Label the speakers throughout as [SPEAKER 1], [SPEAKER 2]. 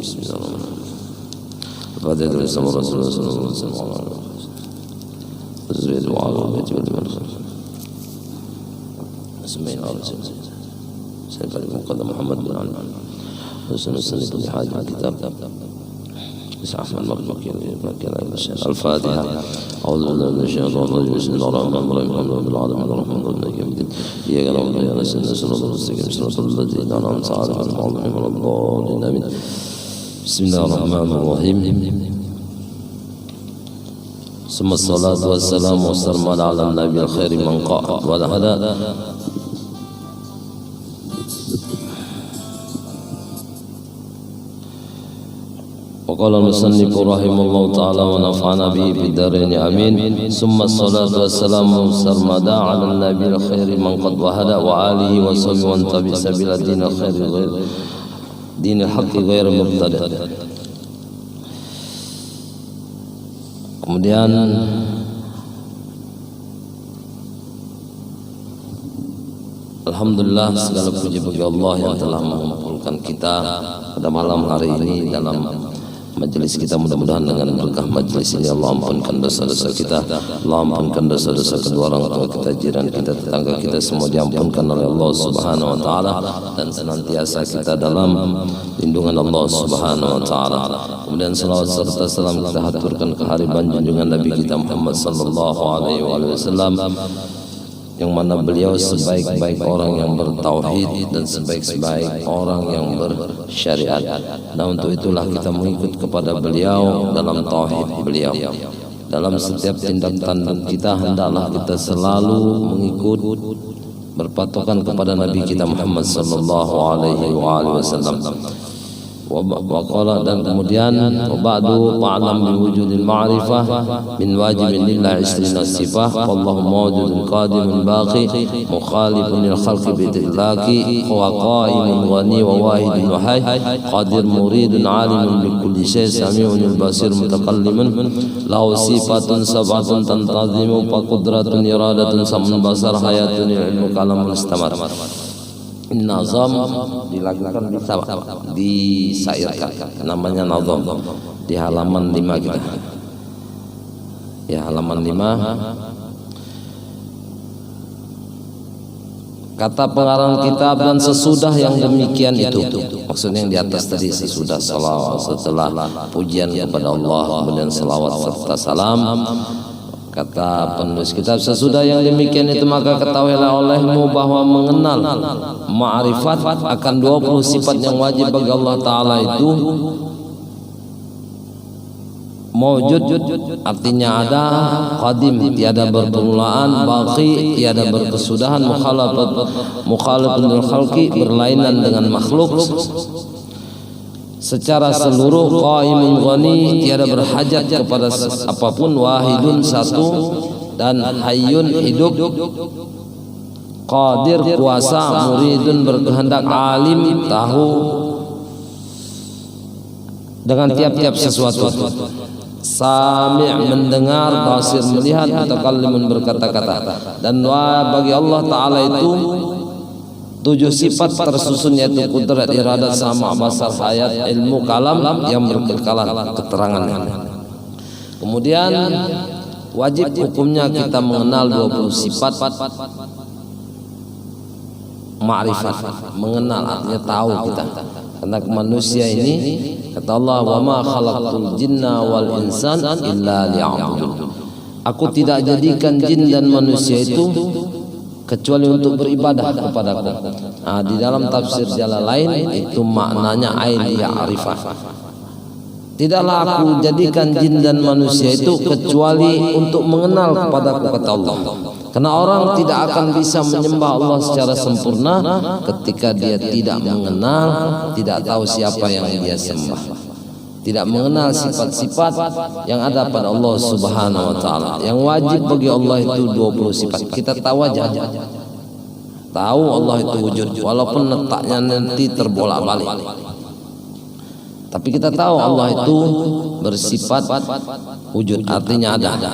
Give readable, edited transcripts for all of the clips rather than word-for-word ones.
[SPEAKER 1] Bismillahirrahmanirrahim. Al-Fatihah bersama Rasulullah sallallahu alaihi wasallam. Azwaj wa ala baiti wal marhum. Bismillahirrahmanirrahim. Saya Muqaddam Muhammad bin Ali. Sunan Sunan di Haji kitab. Bismillah Al-Fatihah. A'udzu billahi minasyaitonir rajim. Bismillahirrahmanirrahim. Alhamdulillahi rabbil alamin. Arrahmanirrahim. Iyyaka na'budu wa iyyaka nasta'in. Shiratal mustaqim. Shiratal ladzina an'amta 'alaihim ghayril maghdubi 'alaihim waladdallin. Bismillahirrahmanirrahim. Summa salatu wassalamu ala nabiyil khairi man qa'a wa hada. وقال المصنف رحمه الله تعالى ونفعنا به في الدارين آمين. ثم الصلاة والسلام سرمدا على النبي الخير من قد وهدى وآله وصحبه ومن تبع سبيل دين الخير غير دين الحق غير مبتدع. Kemudian alhamdulillah segala puji bagi Allah yang telah mengumpulkan kita pada malam hari ini dalam majelis kita. Mudah-mudahan dengan berkah majelis ini Allah ampunkan dosa-dosa kita, Allah ampunkan dosa-dosa kedua orang tua kita, jiran kita, tetangga kita, semua diampunkan oleh Allah Subhanahu wa taala dan senantiasa kita dalam lindungan Allah Subhanahu wa taala. Kemudian salawat serta salam kita haturkan ke hariban junjungan Nabi kita Muhammad sallallahu alaihi wasallam, yang mana beliau sebaik-baik orang yang bertauhid dan sebaik-baik orang yang bersyariat. Nah, untuk itulah kita mengikut kepada beliau dalam tauhid beliau. Dalam setiap tindak tanduk kita hendaklah kita selalu mengikut, berpatokan kepada Nabi kita Muhammad sallallahu alaihi wasallam. Waqala, dan kemudian ba'du fa'lam biwujudil ma'rifah min wajibin lillahi isrina sifah wallahu mawjudun qadimun baqi mukhalifun lil khalqi bitilaki wa qa'imun ghani wa wahidun wahai qadir muridun alimun bi kulli syai' sami'un basir mutakallimun lahu sifatun sab'atun tantazimu fa qudratun iradatun samun basar hayatun ilmu kalamul istamar. Nazam dilakukan disairkan, namanya nazam di halaman 5 kita. Ya, halaman 5. Kata pengarang kitab dan sesudah yang demikian itu. Maksudnya yang di atas tadi, sesudah salawat, setelah pujian kepada Allah, kemudian salawat serta salam. Kata penulis kitab, sesudah yang demikian itu maka ketahuilah olehmu bahwa mengenal ma'rifat akan 20 sifat yang wajib bagi Allah Ta'ala itu mawjud, artinya ada, qadim, tiada berpermulaan, baqi, tiada berkesudahan, mukhalifun lil khalqi, berlainan dengan makhluk secara seluruh, qaimun ghani, tiada berhajat kepada apapun, wahidun, satu, dan hayyun, hidup, qadir, kuasa, muridun, berkehendak, alim, tahu dengan tiap-tiap sesuatu, sami', mendengar, basir, melihat, mutakallimun, berkata-kata. Dan bagi Allah Ta'ala itu 7 sifat tersusun, yaitu kudrat, iradat, sama, basar, hayat, ilmu, kalam yang berkekalan keterangannya. Kemudian wajib hukumnya kita mengenal 20 sifat ma'rifat. Mengenal artinya tahu kita. Karena manusia ini, kata Allah, wa ma khalaqtul jinna wal insan illa liya'budun. Aku tidak jadikan jin dan manusia itu kecuali untuk beribadah kepadaku. Nah, di dalam tafsir Jalalain itu maknanya ain ya'rifah. Tidaklah aku jadikan jin dan manusia itu kecuali untuk mengenal kepadaku, kata Allah. Karena orang tidak akan bisa menyembah Allah secara sempurna ketika dia tidak mengenal, tidak tahu siapa yang dia sembah, tidak mengenal sifat-sifat yang ada pada Allah Subhanahu wa taala. Yang wajib bagi Allah itu 20 sifat. Kita tahu aja. Tahu Allah itu wujud walaupun letaknya nanti terbolak-balik. Tapi kita tahu Allah itu bersifat wujud, artinya ada.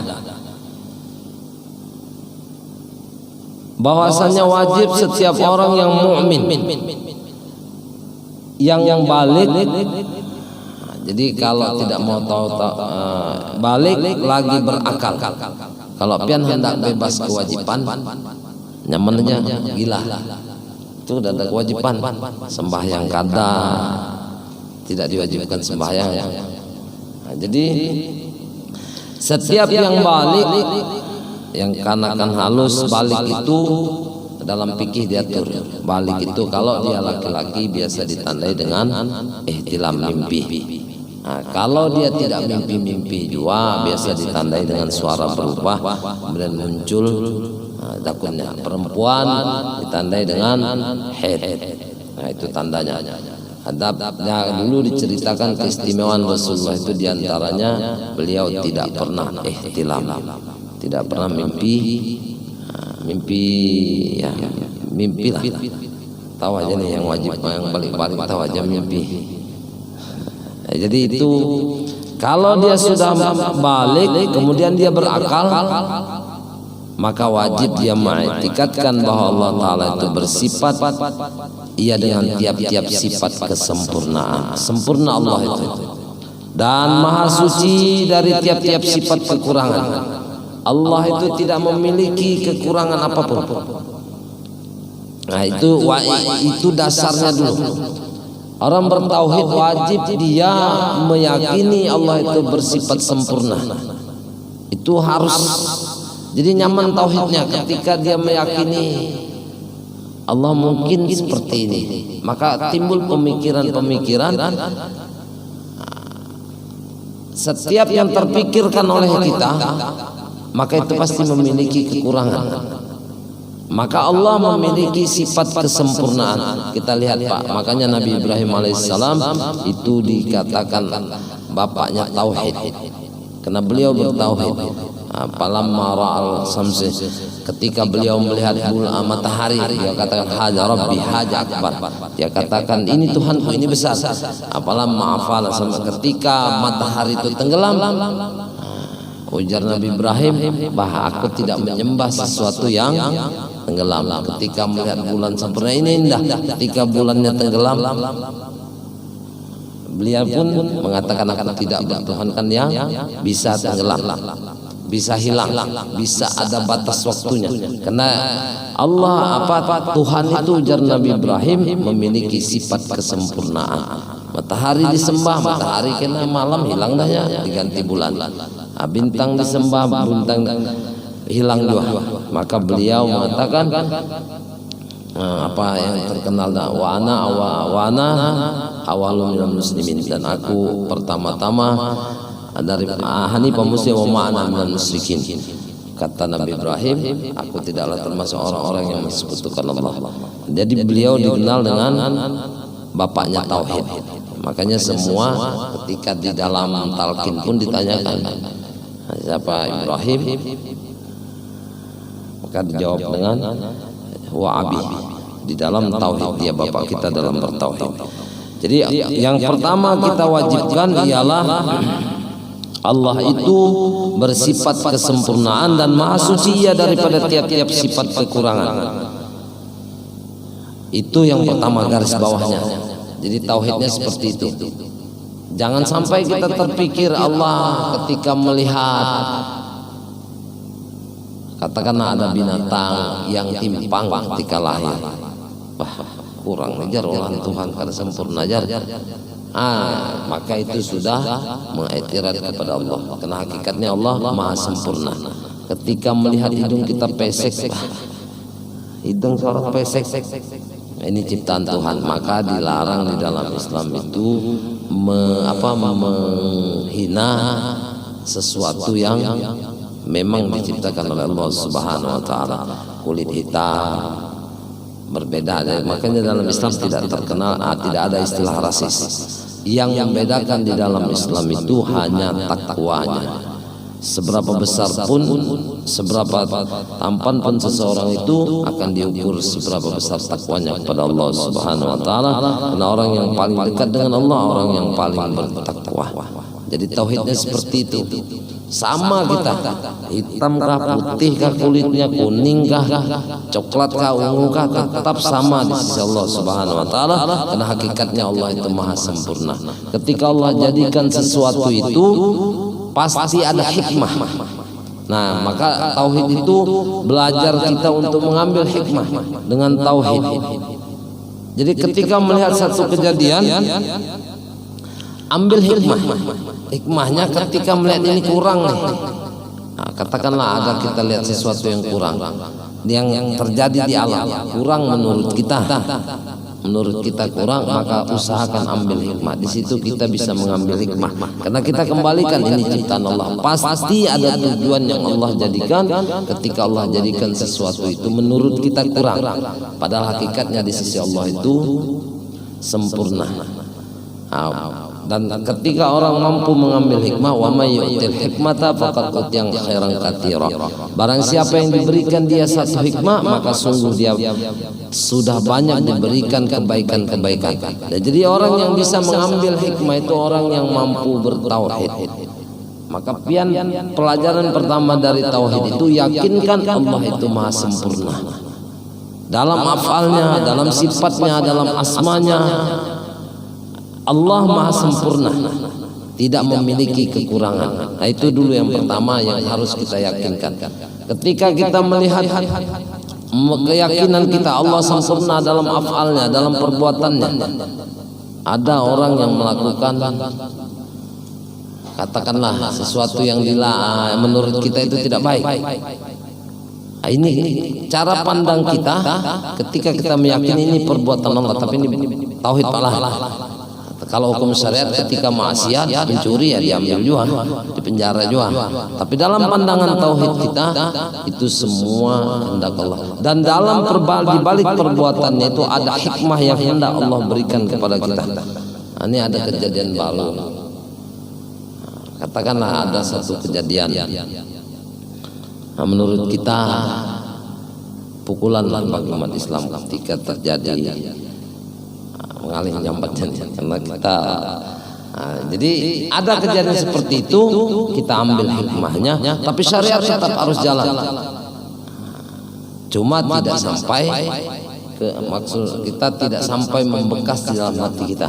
[SPEAKER 1] Bahwasanya wajib setiap orang yang mukmin yang balik Jadi kalau tidak mau tahu, balik lagi berakal. Kalau pian hendak bebas kewajiban, nyamannya gila. Itu udah ada kewajiban. Sembahyang kada tidak diwajibkan sembahyang. Nah, jadi setiap yang balik, yang kanakan halus, balik itu dalam fikih diatur. Balik itu kalau dia laki-laki biasa ditandai dengan ihtilam mimpi. Nah, kalau dia tidak mimpi-mimpi juga biasa ditandai dengan suara berubah kemudian muncul dakunnya. Perempuan ditandai dengan haid. Nah, itu tandanya. Adabnya dulu diceritakan keistimewaan Rasulullah itu diantaranya beliau tidak pernah ihtilam, tidak pernah mimpi ya mimpi lah. Tahu aja nih yang wajib, yang balik-balik tahu aja mimpi. Jadi itu kalau dia sudah balik kemudian dia berakal, maka wajib dia mengiktikadkan bahwa Allah Ta'ala itu bersifat ia dengan tiap-tiap sifat kesempurnaan. Sempurna Allah itu dan maha suci dari tiap-tiap sifat kekurangan. Allah itu tidak memiliki kekurangan apapun. Nah, itu dasarnya dulu. Orang bertauhid wajib dia meyakini Allah itu bersifat sempurna. Itu harus. Jadi nyaman tauhidnya ketika dia meyakini Allah mungkin seperti ini, maka timbul pemikiran-pemikiran. Setiap yang terpikirkan oleh kita, maka itu pasti memiliki kekurangan. Maka Allah memiliki sifat kesempurnaan. Kita lihat Pak, makanya Nabi Ibrahim alaihissalam itu dikatakan bapaknya tauhid, karena beliau bertauhid. Falamma ra'al samsi, ketika beliau melihat matahari, dia katakan haja rabbi haja akbar. Dia katakan ini Tuhanku, ini besar. Falamma afala, ketika matahari itu tenggelam, ujar Nabi Ibrahim, bah aku tidak menyembah sesuatu yang tenggelam. Ketika melihat bulan sempurna ini indah, ketika bulannya tenggelam, beliau pun mengatakan aku tidak bertuhankan yang bisa tenggelam, bisa hilang, bisa ada batas waktunya. Karena Allah Tuhan itu ujar Nabi Ibrahim memiliki sifat kesempurnaan. Matahari disembah, matahari kena malam hilang dah ya, diganti bulan. Bintang disembah, bintang hilang juga. Maka beliau mengatakan apa yang terkenal wa ana awalul minal muslimin, dan aku pertama-tama dari Hanifah muslim wa ma'ana minal musyrikin. Kata Nabi Ibrahim, aku tidaklah termasuk orang-orang yang mensekutukan Allah. Jadi beliau dikenal dengan bapaknya tauhid. Makanya semua ketika di dalam talqin pun ditanyakan siapa Ibrahim, maka dijawab dengan wa abi. Di dalam tauhid dia bapak kita dalam bertauhid. Jadi yang pertama kita wajibkan ialah Allah itu bersifat kesempurnaan dan maha suci daripada tiap-tiap sifat kekurangan. Itu yang pertama garis bawahnya. Jadi tauhidnya seperti itu. Jangan sampai kita terpikir Allah ketika melihat, katakanlah ada binatang yang timpang ketika lahir, wah kurang ajar olahan Tuhan karena sempurna ajar. Maka itu sudah mengiktiraf kepada Allah. Karena hakikatnya Allah maha sempurna. Ketika melihat hidung kita pesek, hidung seorang pesek, ini ciptaan Tuhan, maka dilarang di dalam Islam itu menghina sesuatu yang memang diciptakan oleh Allah Subhanahu wa taala. Kulit hitam berbeda, makanya dalam Islam tidak terkenal, tidak ada istilah rasis. Yang membedakan di dalam Islam itu hanya takwanya. Seberapa besar pun, seberapa tampan pun seseorang itu akan diukur seberapa besar takwanya kepada Allah Subhanahu wa taala. Karena orang yang paling dekat dengan Allah orang yang paling bertakwa. Jadi tauhidnya seperti itu. sama kita, hitamkah, putihkah kulitnya, kuningkah, coklatkah, ungukah, tetap sama di sisi Allah Subhanahu wa taala, karena hakikatnya Allah itu maha sempurna. Ketika Allah jadikan sesuatu itu pasti ada hikmah. Nah, maka tauhid itu belajar kita untuk mengambil hikmah dengan tauhid. Jadi ketika melihat satu kejadian, ambil hikmah. Hikmahnya ketika melihat ini kurang nih. Nah, katakanlah ada kita lihat sesuatu yang kurang, yang terjadi di alam kurang menurut kita. Menurut kita kurang, maka usahakan ambil hikmah. Di situ kita bisa mengambil hikmah. Karena kita kembalikan ini ciptaan Allah. Pasti ada tujuan yang Allah jadikan. Ketika Allah jadikan sesuatu itu menurut kita kurang, padahal hakikatnya di sisi Allah itu sempurna. Dan ketika orang mampu mengambil hikmah, wa may yu'til hikmata faqad utiya khairan katsira. Barang siapa yang diberikan dia satu hikmah, maka sungguh dia sudah banyak diberikan kebaikan-kebaikan. Jadi orang yang bisa mengambil hikmah itu orang yang mampu bertauhid. Maka pelajaran pertama dari tauhid itu yakinkan Allah itu maha sempurna dalam afalnya, dalam sifatnya, dalam asmanya. Allah maha sempurna, tidak memiliki kekurangan. Nah, itu dulu yang pertama yang harus kita yakinkan. Ketika kita melihat keyakinan kita Allah sempurna dalam afalnya, dalam perbuatannya. Ada orang yang melakukan, katakanlah sesuatu yang menurut kita itu tidak baik. Nah, ini cara pandang kita ketika kita meyakini ini perbuatan Allah, tapi ini tauhid Allah. Kalau hukum syariat ketika maksiat, pencuri ya diambil juga, dipenjara juga. Tapi dalam pandangan tauhid kita itu semua kehendak Allah. Dan dalam dibalik perbuatannya itu ada hikmah yang hendak Allah berikan kepada kita. Nah, ini ada kejadian baru. Katakanlah ada satu kejadian. Nah, menurut kita pukulan bagi umat Islam ketika terjadi mengalih jambatan, karena kita jadi ada kejadian seperti itu, kita ambil hikmahnya, tapi syariat tetap harus jalan. Cuma tidak sampai ke maksud kita, tidak sampai membekas di dalam hati kita,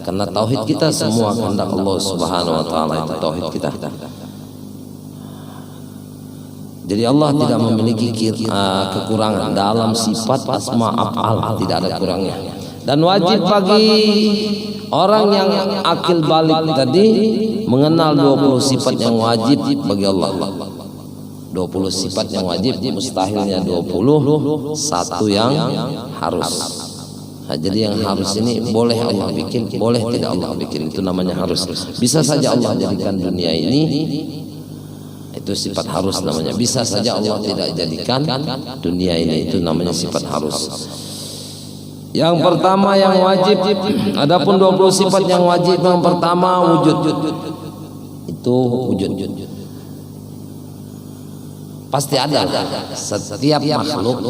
[SPEAKER 1] karena tauhid kita semua kehendak Allah Subhanahu wa taala, itu tauhid kita. Jadi Allah tidak memiliki kekurangan dalam sifat, asma, af'al, tidak ada kurangnya. Dan wajib bagi orang yang akil balik tadi mengenal 20 sifat yang wajib bagi Allah. 20 sifat yang wajib, mustahilnya 20, satu yang harus. Nah, jadi yang harus ini boleh Allah bikin, boleh tidak Allah bikin, itu namanya harus. Bisa saja Allah jadikan dunia ini, itu sifat harus namanya. Bisa saja Allah tidak jadikan dunia ini, itu namanya sifat harus. Yang pertama yang wajib, adapun 20 sifat yang wajib, yang pertama wujud. Itu wujud. Pasti ada. Setiap makhluk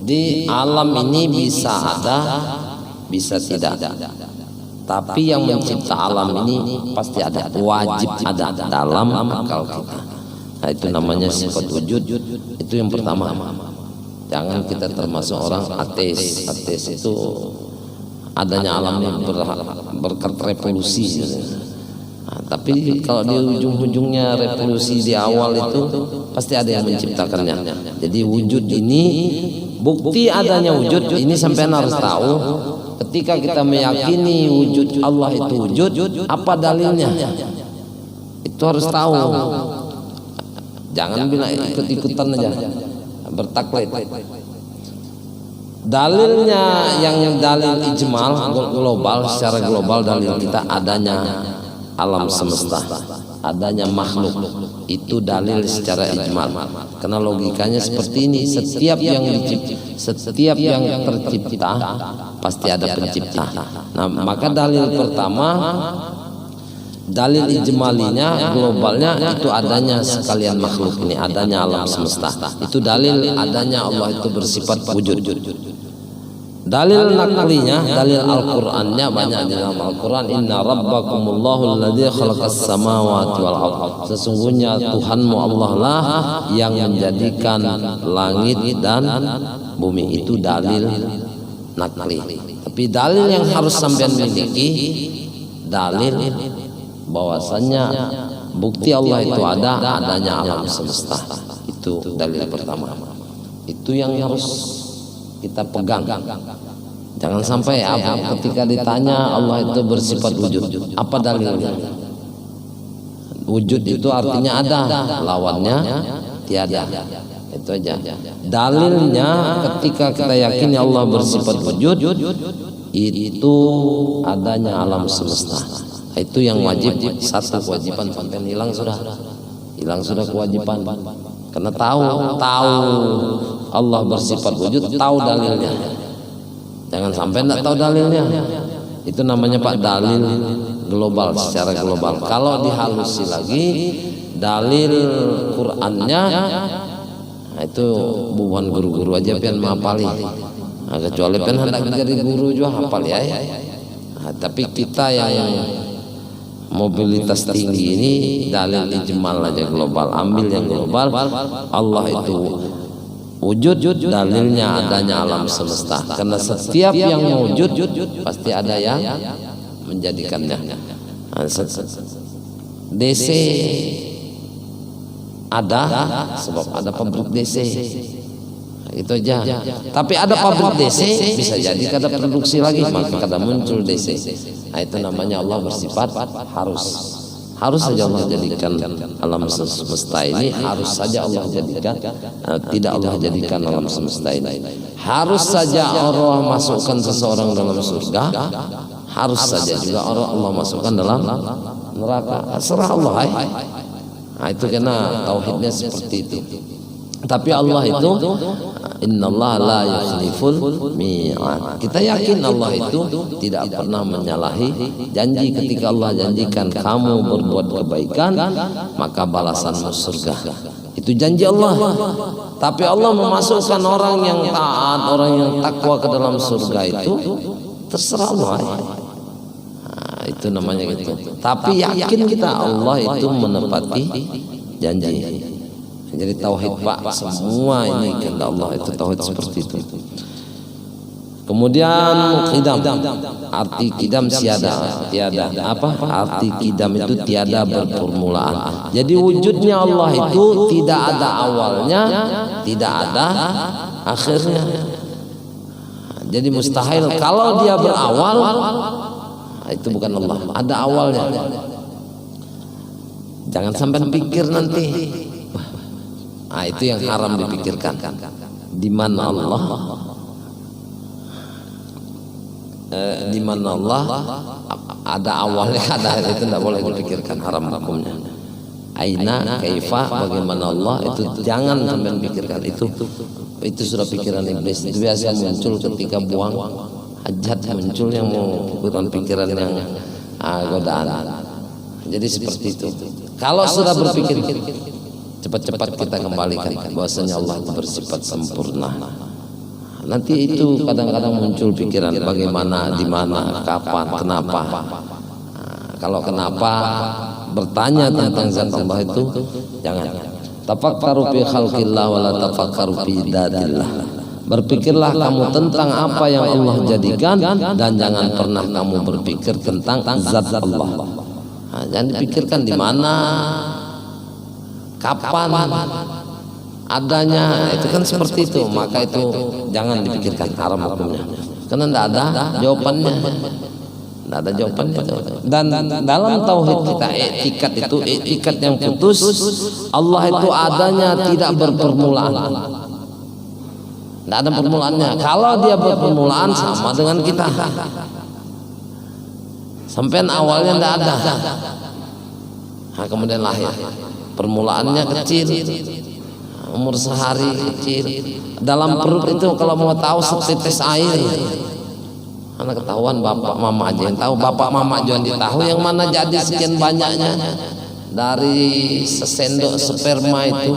[SPEAKER 1] Jadi alam ini bisa ada, bisa tidak. Tapi yang mencipta alam ini pasti ada, wajib ada dalam akal kita. Nah, itu namanya sifat wujud. Itu yang pertama. Jangan kita termasuk orang ateis. Ateis itu adanya alam ini berkat revolusi. Nah, tapi kalau di ujung-ujungnya revolusi di awal itu pasti ada yang menciptakannya. Jadi wujud ini, bukti adanya wujud ini sampai harus tahu. Ketika kita meyakini wujud Allah itu wujud, apa dalilnya? Itu harus tahu. Jangan bilang ikut-ikutan aja, bertaklid. Dalilnya yang dalil ijmal global, secara global dalil kita adanya alam semesta, adanya makhluk. Itu dalil secara ijmal. Karena logikanya seperti ini, setiap yang tercipta pasti ada pencipta. Nah, maka dalil pertama, dalil ijmalinya, globalnya itu adanya sekalian makhluk ini, adanya alam semesta. Itu dalil adanya Allah itu bersifat wujud. Dalil naklinya, dalil Al-Qur'annya banyak di dalam Al-Qur'an. Inna rabbakumullahu alladzi khalaqas samawati wal ardh. Sesungguhnya Tuhanmu Allah lah yang menjadikan langit dan bumi. Itu dalil nakli. Tapi dalil yang harus sampean miliki, dalil bahwasanya bukti Allah itu adanya alam semesta. Itu dalil pertama. Itu yang harus kita pegang. Jangan sampai ketika ditanya Allah itu bersifat wujud, apa dalilnya? Wujud itu artinya ada, lawannya tiada. Itu aja. Dalilnya ketika kita yakini Allah bersifat wujud, itu adanya alam semesta. Itu yang wajib, satu kewajiban. Sampai hilang sudah kewajiban. Karena tahu Allah bersifat wujud, tahu dalilnya. Jangan sampai tidak tahu dalilnya. Itu namanya Pak dalil global, secara global. Kalau dihalusi lagi, dalil Qur'annya, nah itu bukan guru-guru aja pian menghafali. Nah, kecuali pian hendak jadi guru juga hafal ya. Nah, tapi kita yang mobilitas tinggi ini dalil ijmal aja global, ambil yang global. Allah itu wujud, dalilnya adanya alam semesta. Karena setiap yang wujud pasti ada yang menjadikannya. DC ada sebab ada pabrik DC. Itu aja. Tapi ada pabrik DC bisa jadi kada produksi lagi, maka kada muncul DC. Nah, itu namanya Allah bersifat harus saja Allah jadikan alam semesta ini, harus saja Allah jadikan, tidak Allah jadikan alam semesta ini. Harus saja Allah masukkan seseorang dalam surga, harus saja juga Allah masukkan dalam neraka. Serah Allah. Nah, itu karena tauhidnya seperti itu. Tapi Allah itu innallaha la yukhliful mi'ad. Kita yakin Allah itu tidak pernah menyalahi janji. Ketika Allah janjikan kamu berbuat kebaikan, maka balasanmu surga. Itu janji Allah. Tapi Allah memasukkan orang yang taat, orang yang takwa ke dalam surga itu terserah Allah. Nah, itu namanya gitu. Tapi yakin kita Allah itu menepati janji. Jadi tauhid Pak, semua ini kehendak Allah itu tauhid seperti itu. Kemudian qidam, arti qidam tiada. Arti qidam itu tiada berpermulaan. Jadi wujudnya Allah itu tidak ada awalnya, tidak ada akhirnya. Jadi mustahil kalau dia berawal, itu bukan Allah. Ada awalnya. Jangan sampai pikir nanti. Nah, itu yang haram dipikirkan. Di mana Allah, ada awalnya, ada itu tidak boleh dipikirkan, haram hukumnya. Aina, kaifa, bagaimana Allah itu jangan sampai pikirkan. Itu sudah pikiran iblis. Itu biasa muncul ketika buang hajat, muncul yang pikiran yang godaan. Jadi seperti itu. Kalau sudah berpikir, cepat-cepat kita kembalikan bahwasanya Allah itu bersifat sempurna. Nanti itu kadang-kadang muncul pikiran bagaimana, di mana, kapan, kenapa. Kalau kenapa bertanya tentang zat Allah itu jangan. Tafakkaru fi khalqillah wa la tafakkaru fi datillah. Berpikirlah kamu tentang apa yang Allah jadikan dan jangan pernah kamu berpikir tentang zat Allah. Jangan dipikirkan di mana, kapan adanya, itu kan seperti itu. Maka itu jangan dipikirkan, haram hukumnya, karena tidak ada jawabannya. Tidak ada jawabannya. Dan dalam tauhid kita, etikat itu etikat yang putus. Allah itu adanya tidak berpermulaan. Tidak ada permulaannya. Kalau dia berpermulaan sama dengan kita. Sampai awalnya tidak ada. Nah, kemudian lahir. Permulaannya kecil. Umur sehari kecil. Dalam perut itu kalau mau tahu setetes air. Karena ketahuan bapak mama aja yang tahu. Bapak mama aja yang tahu yang mana jadi sekian banyaknya. Dari sesendok sperma itu,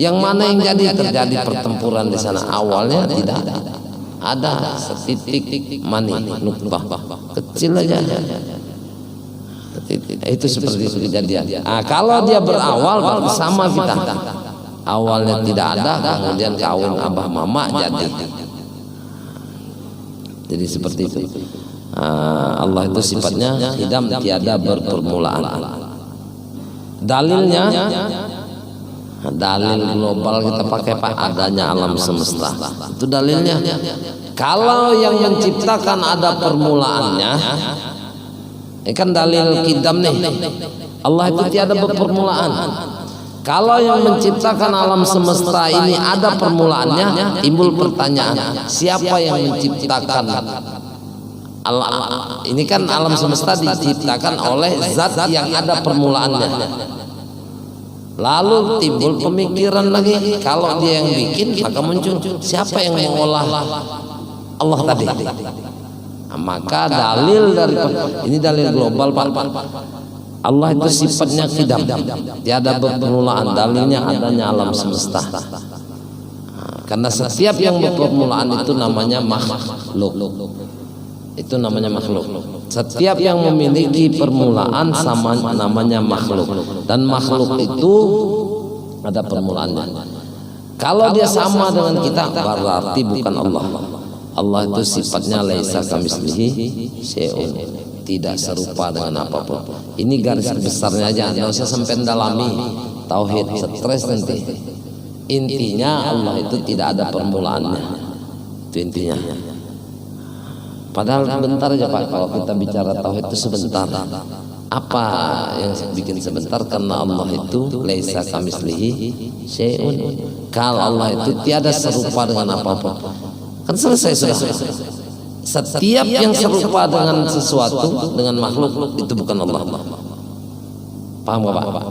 [SPEAKER 1] yang mana yang jadi terjadi pertempuran di sana. Awalnya tidak ada setitik mani nutfah kecil aja. Itu seperti itu kejadian. Kalau dia berawal bersama kita, awalnya tidak ada, kemudian kawin abah mama jadi seperti itu. Allah itu sifatnya hidam, tiada berpermulaan. Dalilnya, dalil global kita pakai Pak, adanya alam semesta. Itu dalilnya. Kalau yang menciptakan ada permulaannya, ini kan dalil kidam nih. Allah itu tiada berpermulaan. Kalau yang menciptakan alam semesta ini ada permulaannya, timbul pertanyaan, siapa yang menciptakan ini? Kan alam semesta diciptakan oleh zat yang ada permulaannya. Lalu timbul pemikiran lagi, kalau dia yang bikin, maka muncul siapa yang mengolah Allah tadi. Maka dalil dari ini dalil global Pak. Allah itu sifatnya qidam, tiada berpermulaan. Dalilnya adanya alam semesta. Karena setiap yang berpermulaan itu namanya makhluk. Itu namanya makhluk. Setiap yang memiliki permulaan sama namanya makhluk. Dan makhluk itu ada permulaannya. Kalau dia sama dengan kita, berarti bukan Allah. Allah itu sifatnya laisa kamitslihi syai'un, tidak serupa dengan apapun. Ini garis besarnya aja, nggak usah sampai dalami tauhid, stres nanti. Intinya Allah itu tidak ada permulaannya, itu intinya. Padahal sebentar aja Pak, kalau kita bicara tauhid itu sebentar. Apa yang bikin sebentar? Karena Allah itu laisa kamitslihi syai'un. Kalau Allah itu tiada serupa dengan apapun, kan selesai sudah. Setiap yang serupa dengan sesuatu, dengan makhluk, itu bukan Allah. Paham gak Pak?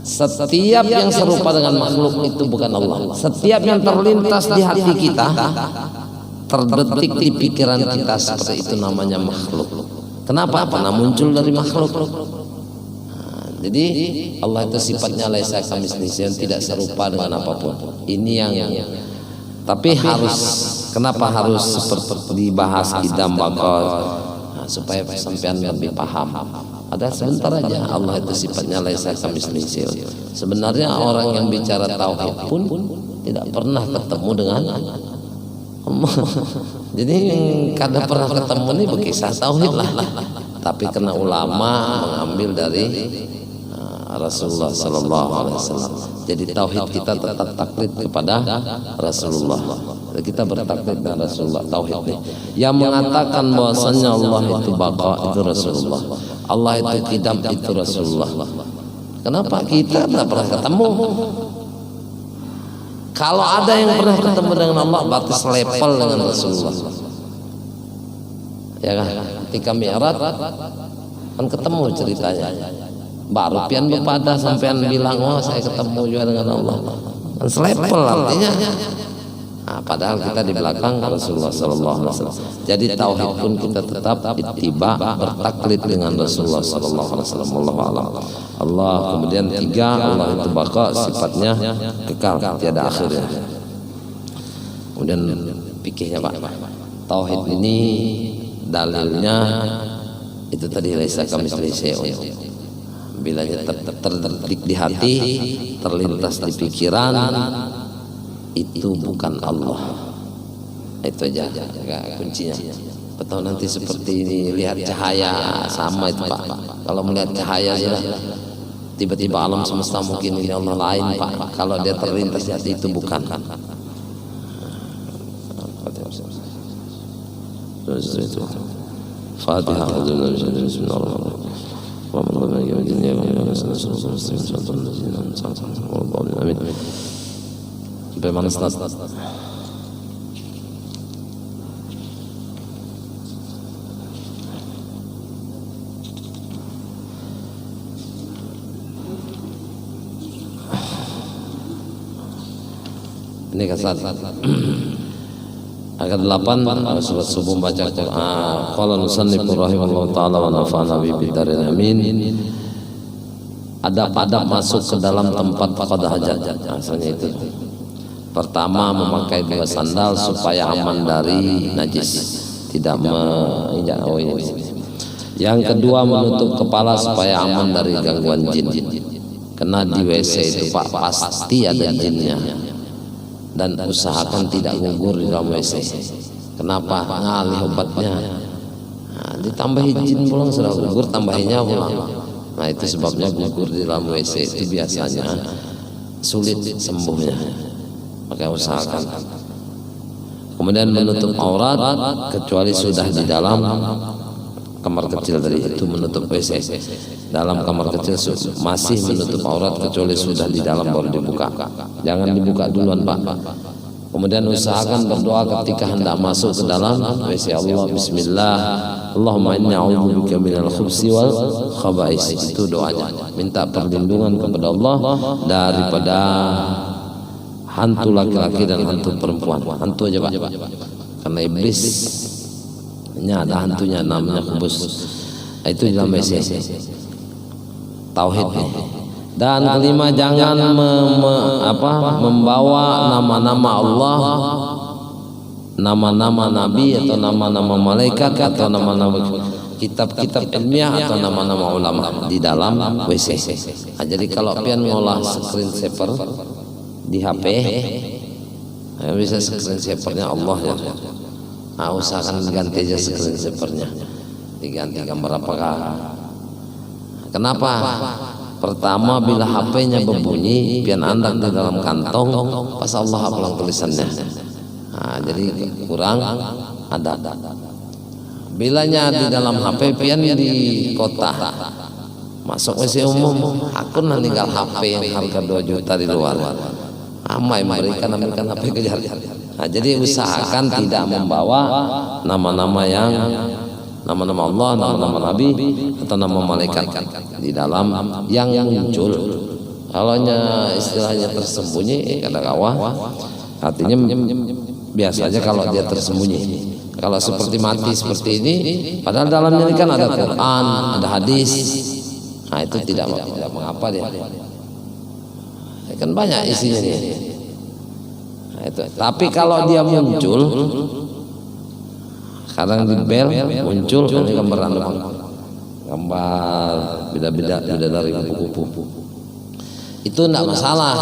[SPEAKER 1] Setiap yang serupa dengan makhluk itu bukan Allah. Setiap yang terlintas di hati kita, terbetik di pikiran kita seperti itu, namanya makhluk. Kenapa? Karena muncul dari makhluk. Jadi Allah itu sifatnya laisa kamitslihi syai'un, tidak serupa dengan apapun. Ini yang tapi harus, kenapa harus seperti dibahas idam bakal, supaya sampean lebih paham. Ada sebentar aja, Allah itu sifatnya laisa kamitslihi syai'un. Sebenarnya orang yang bicara tauhid pun tidak pernah ketemu dengan Allah. Jadi yang kada pernah ketemu ini berkisah tauhid lah. Tapi karena ulama mengambil dari Rasulullah Sallallahu Alaihi Wasallam. Jadi tauhid kita tetap taklid kepada Rasulullah. Kita bertaklid dengan Rasulullah. Tauhid nih yang mengatakan bahwasanya Allah itu baqa, itu Rasulullah. Allah itu qidam, itu Rasulullah. Kenapa kita tidak pernah ketemu? Kalau ada yang pernah ketemu dengan Allah, berarti selevel dengan Rasulullah. Ya kan? Ketika Mi'raj kan ketemu ceritanya. Baru pian bepada sampean bilang, oh saya ketemu juga dengan Allah. Dan selevel artinya. Nah, padahal kita di belakang Rasulullah Sallallahu Alaihi Wasallam. Jadi tauhid pun kita tetap ittiba, bertaklid dengan Rasulullah Sallallahu Alaihi Wasallam. Allah. Kemudian tiga, Allah itu baqa, sifatnya kekal, tiada akhirnya. Kemudian fikihnya Pak, tauhid ini dalilnya itu tadi laisa kamitslihi syai'un. Bilanya terdetik di hati, terlintas di pikiran, itu bukan Allah. Itu aja kuncinya. Betul, nanti seperti ini lihat cahaya sama itu Pak. Kalau melihat cahaya sudah tiba-tiba alam semesta mungkin ini Allah lain Pak. Kalau dia terlintas di hati itu bukan. Fatihah. Sampai mana Ustaz? Ini kasat. Ayat 8 surat subuh baca Quran. Qala musannif rahimahullah taala wa nafa'ana bi bidarin amin. Adab-adab masuk ke dalam tempat qada hajat. Asalnya itu. Pertama, memakai 2 sandal supaya aman dari najis, tidak menginjak. Yang kedua, menutup kepala supaya aman dari gangguan jin. Karena di WC itu Pak pasti ada jinnya. Dan usahakan tidak gugur di dalam WC. Kenapa? Ngalih obatnya. Nah, ditambahi jin pulang sudah gugur, tambahinya pulang. Nah itu sebabnya gugur di dalam WC itu biasanya sulit sembuhnya. Maka usahakan. Kemudian menutup aurat kecuali sudah di dalam kamar kecil tadi, itu menutup WC. Dalam kamar kecil masih menutup aurat kecuali sudah di dalam baru dibuka. Jangan dibuka duluan Pak. Kemudian usahakan berdoa ketika hendak masuk ke dalam WC. Allah bismillah. Allahumma inni a'udzubika minal khubsi wal khaba'is. Itu doanya. Minta perlindungan kepada Allah daripada hantu laki-laki dan hantu perempuan. Hantu aja Pak. Karena iblis ada hantunya namanya khubus. Itu dalam WC. Tauhid. Dan kelima, jangan membawa nama-nama Allah, nama-nama nabi atau nama-nama malaikat atau nama-nama kitab-kitab ilmiah atau nama-nama ulama di dalam WC. Nah, jadi kalau pian ngolah screen saver di HP, bisa screen savernya Allah ya. Nah, usahakan ganti aja screen savernya, diganti gambar apakah. Kenapa? Pertama, bila HP-nya berbunyi, pian andak di dalam kantong, pas Allah pulang tulisannya. Nah, jadi kurang ada. Bilanya di dalam HP, pian di kota, masuk WC umum, akun ninggal HP yang harga 2 juta di luar. Amai mereka ambilkan HP kejar. Nah, jadi usahakan tidak membawa nama-nama yang nama-nama Allah, nama-nama Nabi atau nama malaikat di dalam yang muncul. Kalau istilahnya tersembunyi kata kawah, artinya biasanya kalau dia tersembunyi. Kalau seperti mati seperti ini, padahal dalamnya ini kan ada Quran, ada hadis. Nah itu tidak mengapa dia. Kan banyak isinya dia. Nah, itu. Tapi kalau dia muncul, kadang di bel muncul ini gambar beda-beda dari kupu-kupu. Itu tidak masalah.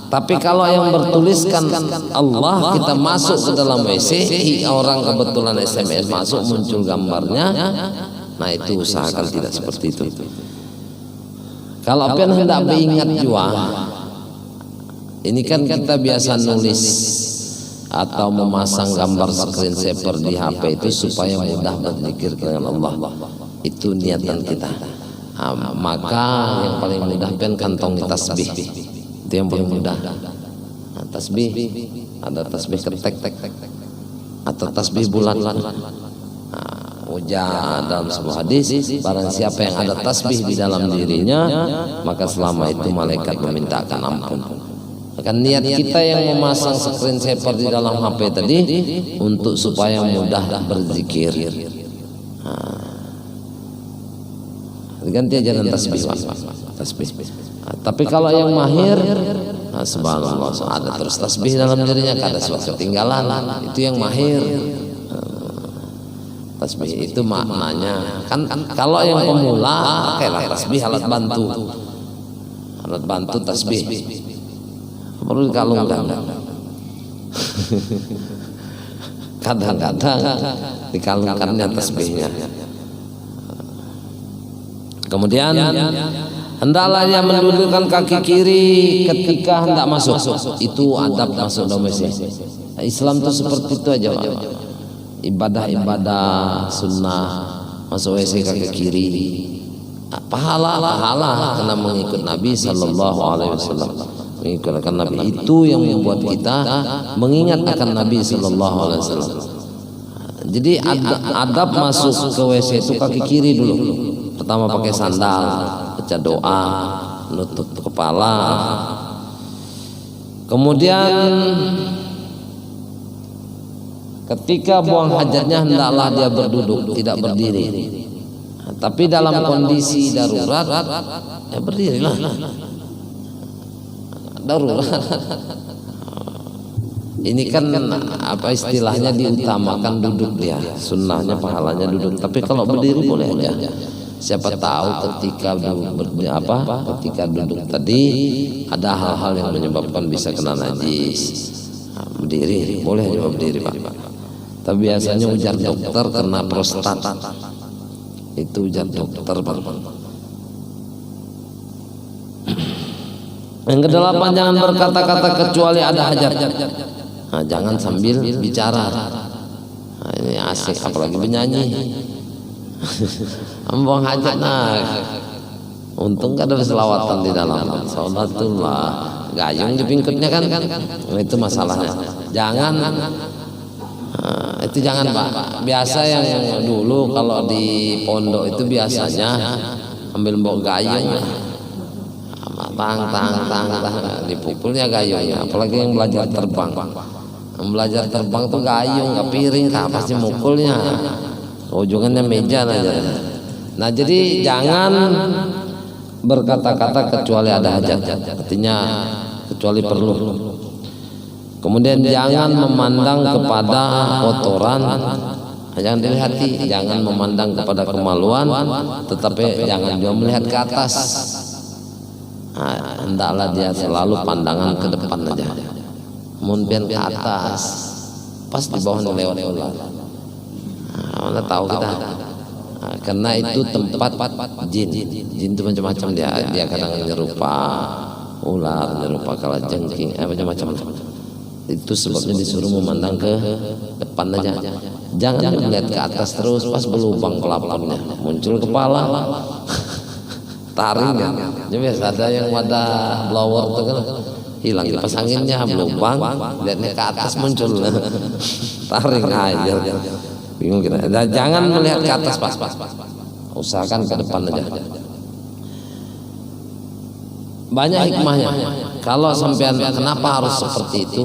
[SPEAKER 1] Tapi kalau yang bertuliskan Allah, kita masuk ke dalam WC, orang kebetulan SMS masuk muncul gambarnya, nah itu usahakan tidak seperti itu. Kalau pian hendak beringat jua, ini kan kita biasa nulis atau memasang gambar screen saver di HP itu supaya mudah berzikir dengan Allah. Itu niatan kita. Nah, maka yang paling mudah pian kantongi tasbih. Itu yang paling mudah. Nah, tasbih ada tasbih ketek atau tasbih bulan. Ujar dalam sebuah hadis, barang siapa yang ada tasbih di dalam dirinya, maka selama itu malaikat memintakan ampun. Kan niat kita yang memasang screen saver di dalam HP tadi untuk supaya mudah berzikir. Ganti aja dan tasbih. Tapi kalau yang mahir Subhanallah, ada terus tasbih dalam dirinya, kada suatu ketinggalan. Itu yang mahir. Tasbih itu maknanya kan kalau yang pemula pakailah tasbih alat bantu tasbih perlu dikalungkan. Kadang-kadang dikalungkannya tasbihnya. Kemudian hendaklah ia mendudukkan kaki kiri ketika hendak masuk. Itu adab masuk domestik. Islam itu seperti itu aja, Pak. Ibadah-ibadah sunnah masuk WC kaki kiri, pahala karena mengikut Nabi Sallallahu Alaihi Wasallam. Mengikutkan Nabi itu yang membuat kita mengingat akan Nabi Sallallahu Alaihi Wasallam. Jadi adab masuk ke WC itu kaki kiri dulu. Pertama pakai sandal, baca doa, nutup kepala. Kemudian ketika buang hajatnya hendaklah dia berduduk, tidak berdiri. Tapi dalam kondisi darurat, ya berdirilah. Darurat. Ini kan apa istilahnya, diutamakan duduk dia. Sunnahnya pahalanya duduk. Tapi kalau berdiri boleh aja. Siapa tahu ketika ketika duduk tadi ada hal-hal yang menyebabkan bisa kena najis. Berdiri boleh aja berdiri, Pak. Tapi biasanya ujar dokter karena prostat. Itu ujar dokter, Pak. Yang kedelapan, jangan berkata-kata kecuali ada hajat. Nah, jangan sambil bicara. Nah, ini asik, apalagi penyanyi. Membuang hajat, untung gak ada selawatan di dalam. Salatullah, gayung di pingkutnya kan. Nah, itu masalahnya. Jangan. Itu jangan, Pak. Biasa yang dulu kalau di pondok itu biasanya ambil bawa gayung, tang, dipukulnya gayungnya. Apalagi yang belajar terbang. Yang belajar terbang tuh gayung, nggak piring, pasti mukulnya. Ujungannya meja aja. Nah, jadi jangan berkata-kata kecuali ada hajat. Artinya kecuali perlu. Kemudian jangan memandang kepada kotoran, jangan dilihati, jangan memandang kepada kemaluan, tetapi jangan juga melihat ke atas. Nah, hendaklah dia selalu pandangan ke depan aja. Mungkin ke atas, pas di bawah lewat ular. Mana tahu kita. Nah, karena itu tempat jin. Jin itu macam-macam dia kadang nyerupa ular, nyerupa kalajengking, macam-macam. Itu sebabnya disuruh memandang ke depan aja. Jangan melihat ke atas terus, pas berlubang kelaparnya muncul kepala. Taring kan. Jadi biasa ada yang ada blower itu kan hilang kipas anginnya, berlubang, lihatnya ke atas muncul. Taring aja. Bingung kita. Jangan melihat ke atas, pas. Usahakan ke depan aja. Banyak hikmahnya. Kalau sampean kenapa harus seperti itu,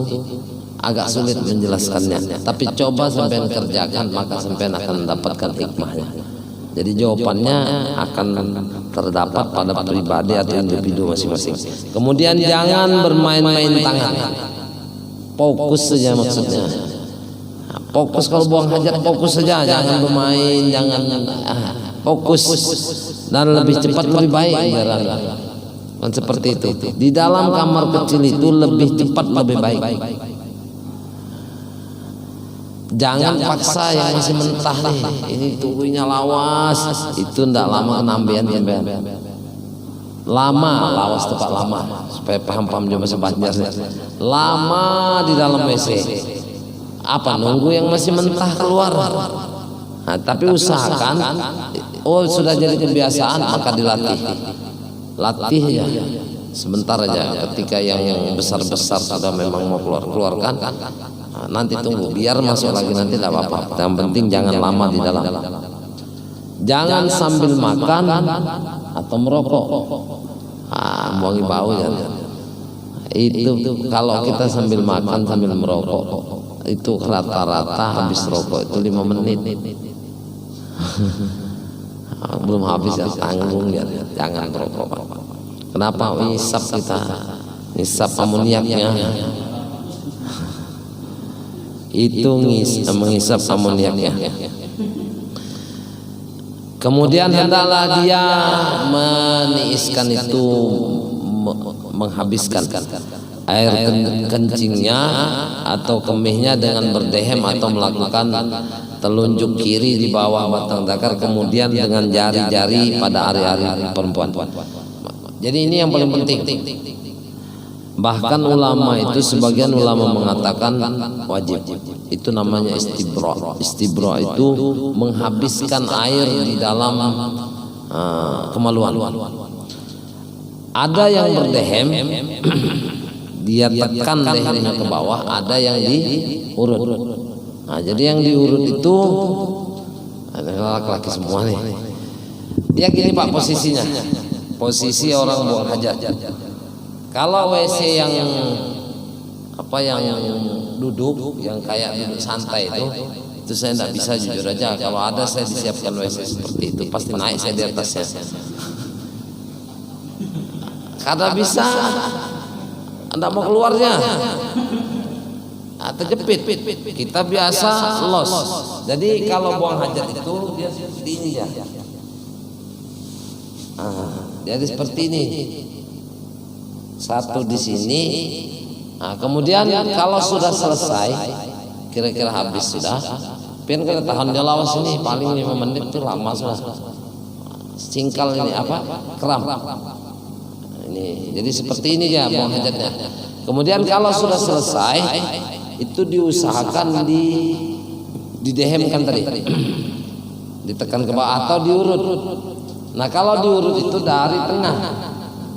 [SPEAKER 1] agak sulit menjelaskannya. Tapi coba sampean kerjakan, maka sampean akan mendapatkan hikmahnya. Jadi jawabannya akan terdapat pada pribadi atau individu masing-masing. Kemudian jangan bermain-main tangan. Fokus saja maksudnya. Fokus kalau buang hajat, fokus saja, jangan bermain, jangan fokus, dan lebih cepat lebih baik. Dan seperti itu. Di dalam kamar kecil itu lebih cepat lebih baik. Jangan paksa yang masih mentah nih. Ini tubuhnya lawas, itu ndak lama kenambian. Lama, lawas tepat lama. Supaya paham-paham juga bahasa Banjar. Lama di dalam WC. Apa nunggu yang masih mentah keluar? Nah, tapi usahakan. Sudah jadi kebiasaan, maka dilatih. Latih ya. Sebentar aja. Ketika yang besar-besar sudah memang mau keluarkan. Nanti tunggu, biar masuk lagi nanti tidak apa-apa. Yang penting jangan lama di dalam. Jangan sambil makan atau merokok. Buangi bau ya. Itu kalau kita sambil makan sambil merokok, itu rata-rata habis rokok itu 5 menit. Belum habis ya, tanggung ya. Jangan merokok. Kenapa? Isap kita. Ngisap amoniaknya. Itu mengisap amoniaknya. Kemudian hendaklah dia meniiskan itu, menghabiskan air kencingnya atau kemihnya dengan berdehem atau melakukan telunjuk kiri di bawah batang zakar, kemudian dengan jari-jari pada ari-ari perempuan. Jadi ini yang paling penting. Bahkan ulama itu, sebagian ulama mengatakan wajib. Itu namanya istibra. Istibra itu menghabiskan air di dalam kemaluan. Ada yang berdehem, dia tekan dehemnya ke bawah, ada yang diurut. Nah, jadi yang diurut itu adalah laki-laki semua nih. Dia gini Pak posisinya, posisi orang buang hajat. Kalau WC yang duduk, yang kayak duduk santai itu saya tidak bisa, jujur aja. Kalau ada saya disiapkan WC seperti itu, pasti naik saya di atasnya. Karena bisa, anda mau keluarnya, terjepit. Kita biasa los. Jadi kalau buang hajat itu dia seperti ini ya. Jadi seperti ini. Satu di sini. Nah, kemudian kalau sudah selesai, kira-kira habis sudah, pian kita tahan di lawas ini paling 5 menit itu lama sudah. Singkal ini keram. Ini jadi seperti ini ya buang hajatnya. Kemudian kalau sudah selesai, itu diusahakan didehemkan tadi, ditekan ke bawah atau diurut. Nah kalau diurut itu dari tengah.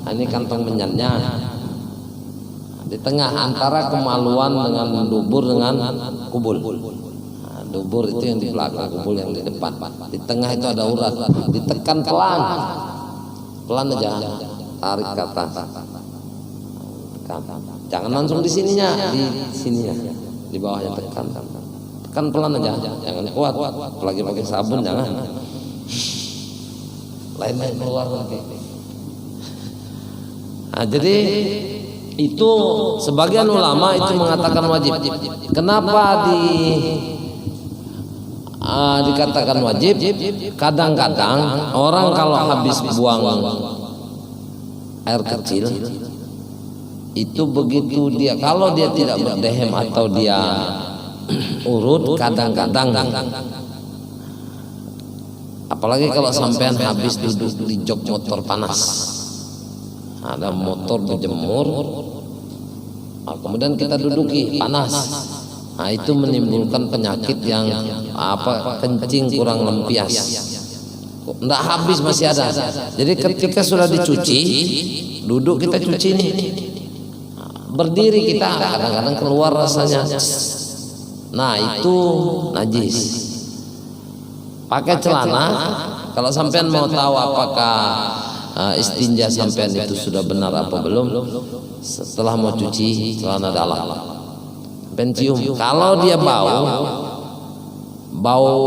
[SPEAKER 1] Nah, ini kantong menyannya di tengah antara kemaluan dengan dubur dengan kubul. Nah, dubur itu yang di belakang, kubul yang di depan. Di tengah itu ada urat, ditekan pelan aja, tarik ke atas. Tekan. Jangan langsung di sininya, di sininya, di bawahnya tekan pelan aja, jangan kuat. Apalagi pakai sabun jangan. Lain-lain keluar nanti. Nah, jadi itu sebagian ulama itu mengatakan wajib. Kenapa dikatakan wajib? Kadang-kadang orang kalau habis buang air kecil itu begitu dia, kalau dia tidak berdehem atau dia urut, kadang-kadang apalagi kalau sampean habis duduk di jok motor panas, ada motor berjemur, kemudian kita duduki panas, nah itu menimbulkan penyakit yang kencing kurang lempias, enggak habis masih ada. Jadi ketika sudah dicuci, duduk kita cuci nih, berdiri kita kadang-kadang keluar rasanya, nah itu najis. Pakai celana, kalau sampean mau tahu apakah istinja sampean itu sudah benar apa belum, setelah mau cuci celana dalam pencium, kalau dia bau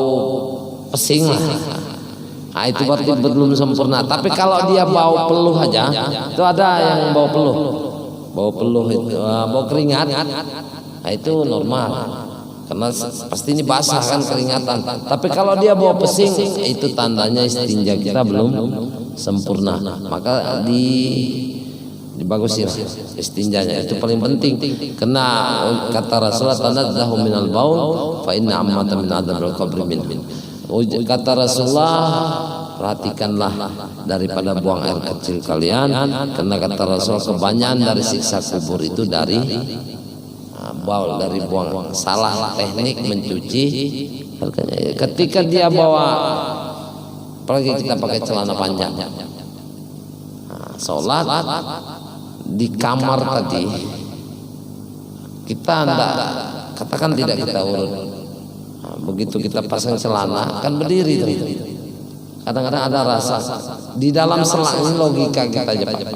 [SPEAKER 1] pesing lah, nah itu berarti belum sempurna. Tapi kalau dia bau peluh aja, itu ada yang bau peluh itu, bau keringat, nah itu normal, karena pasti ini basah kan keringatan. Tapi kalau dia bau pesing, itu tandanya istinja kita belum sempurna, maka dibagusin istinjanya, itu paling penting. Karena kata Rasulullah, tanazzahu minal baul fa inna ammata min adzabil qabri min. Kata Rasulullah, perhatikanlah daripada buang air kecil kalian, karena kata Rasul kebanyakan dari siksa kubur itu dari baul, dari buang, salah teknik mencuci. Ketika dia bawa, apalagi kita pakai celana panjang, sholat di kamar tadi, kita enggak, katakan tidak kita urut, begitu kita pasang celana kan berdiri tuh. Kadang-kadang ada rasa di dalam selang, ini logika kita aja Pak.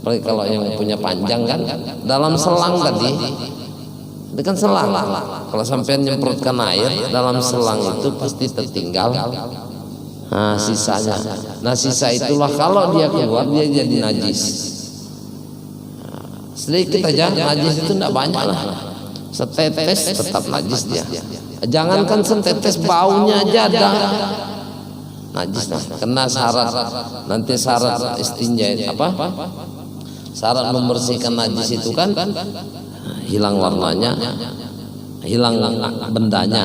[SPEAKER 1] Apalagi kalau yang punya panjang kan, dalam selang tadi, itu kan selang. Kalau sampai nyemprotkan air dalam selang itu pasti tertinggal sisanya. Nah sisa itulah kalau dia keluar dia jadi najis. sedikit aja najis itu tidak banyak lah, setetes tetap najis dia. Jangankan setetes, baunya aja ada najis. Nah, kena syarat nanti, syarat istinja apa? Syarat membersihkan najis itu kan hilang warnanya, hilang bendanya,